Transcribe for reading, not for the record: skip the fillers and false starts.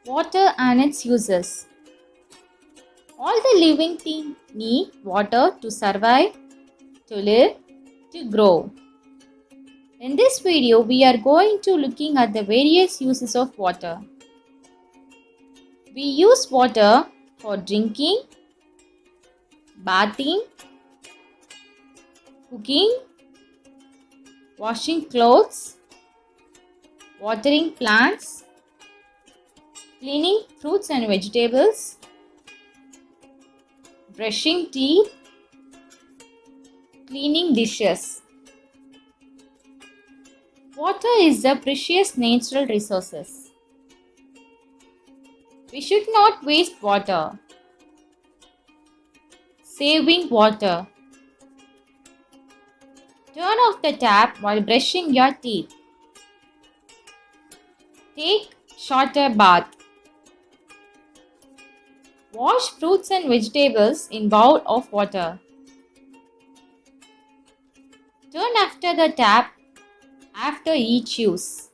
Water and its uses. All the living things need water to survive, to live, to grow. In this video, we are going to looking at the various uses of water. We use water for drinking, bathing, cooking, washing clothes, watering plants, cleaning fruits and vegetables, brushing teeth, cleaning dishes. Water is a precious natural resource. We should not waste water. Saving water. Turn off the tap while brushing your teeth. Take shorter bath. Wash fruits and vegetables in bowl of water. Turn after the tap after each use.